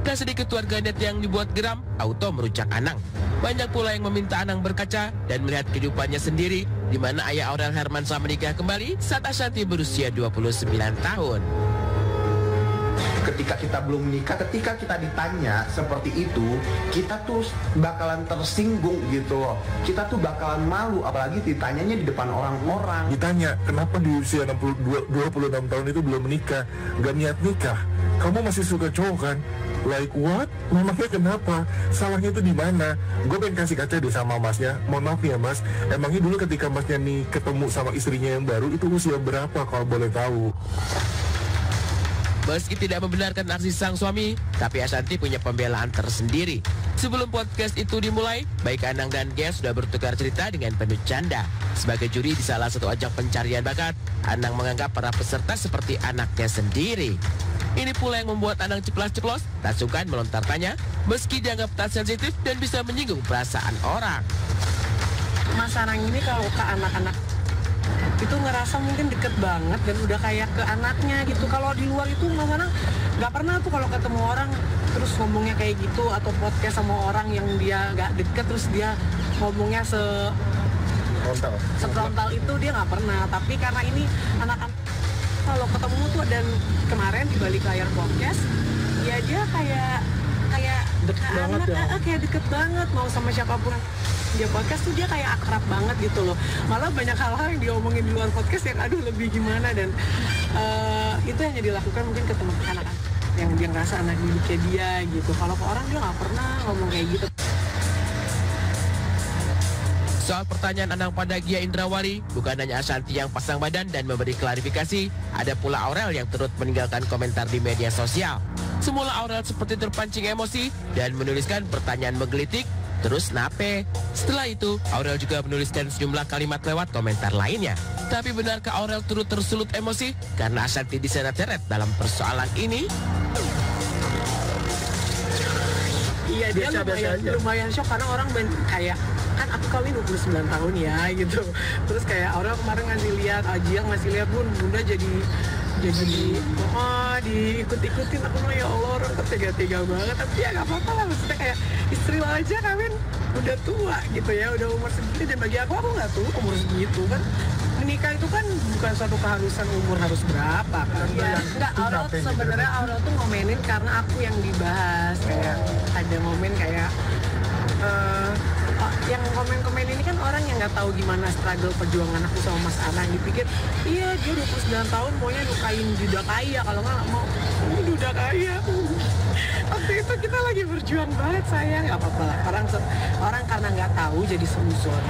Tak sedikit warganet yang dibuat geram, auto merucak Anang. Banyak pula yang meminta Anang berkaca dan melihat kehidupannya sendiri, di mana ayah Aurel Hermansyah menikah kembali saat Ashanty berusia 29 tahun. Ketika kita belum menikah, ketika kita ditanya seperti itu, kita tuh bakalan tersinggung gitu loh. Kita tuh bakalan malu, apalagi ditanyanya di depan orang-orang. Ditanya, kenapa di usia 26 tahun itu belum menikah? Gak niat nikah? Kamu masih suka cowok kan? Like what? Memangnya kenapa? Salahnya itu di mana? Gue pengen kasih kaca deh sama masnya. Mohon maaf ya mas, emangnya dulu ketika masnya nih ketemu sama istrinya yang baru itu usia berapa kalau boleh tahu? Meski tidak membenarkan aksi sang suami, tapi Ashanty punya pembelaan tersendiri. Sebelum podcast itu dimulai, baik Anang dan Gia sudah bertukar cerita dengan penuh canda. Sebagai juri di salah satu ajang pencarian bakat, Anang menganggap para peserta seperti anaknya sendiri. Ini pula yang membuat Anang ceplas-ceplos, tak sungkan melontar tanya, meski dianggap tak sensitif dan bisa menyinggung perasaan orang. Mas Anang ini kalau ke anak-anak itu ngerasa mungkin deket banget dan udah kayak ke anaknya gitu. Kalau di luar itu Mas Anang nggak pernah tuh kalau ketemu orang terus ngomongnya kayak gitu, atau podcast sama orang yang dia nggak deket terus dia ngomongnya sefrontal itu dia nggak pernah. Tapi karena ini anak-anak kalau ketemu tuh, dan kemarin di balik layar podcast ya dia kayak deket banget ya. Kayak deket banget, mau sama siapapun dia podcast tuh dia kayak akrab banget gitu loh. Malah banyak hal-hal yang diomongin di luar podcast yang aduh lebih gimana, dan itu yang dilakukan mungkin ke teman anak-anak yang dia ngerasa anak didiknya dia gitu. Kalau ke orang dia nggak pernah ngomong kayak gitu. Soal pertanyaan Anang pada Gia Indrawari, bukan hanya Ashanty yang pasang badan dan memberi klarifikasi, ada pula Aurel yang turut meninggalkan komentar di media sosial. Semula Aurel seperti terpancing emosi dan menuliskan pertanyaan menggelitik, terus nape? Setelah itu, Aurel juga menuliskan sejumlah kalimat lewat komentar lainnya. Tapi benarkah Aurel turut tersulut emosi karena Ashanty diseret-seret dalam persoalan ini? Iya, dia lumayan shock karena orang kayak, kan aku kawin 29 tahun ya gitu. Terus kayak orang kemarin ngasih lihat, Ajil ngasih lihat, bunda jadi diikut-ikutin. Aku bilang ya Allah, orang tega-tega banget. Tapi ya gak apa-apa lah, maksudnya kayak istri lo aja kawin udah tua gitu ya, udah umur segini. Dan bagi aku gak tua umur segitu kan. Menikah itu kan bukan suatu keharusan umur harus berapa kan. Ya, enggak, sebenarnya Aurel tuh ngomenin karena aku yang dibahas. Kayak ada momen kayak yang komen-komen ini kan orang yang nggak tahu gimana struggle perjuangan aku sama Mas Anang. Dipikir iya dia 29 tahun maunya nikahin duda kaya, kalau nggak mau ini duda kaya. Waktu itu kita lagi berjuang banget sayang, nggak apa-apa lah. Orang karena nggak tahu jadi seuzon.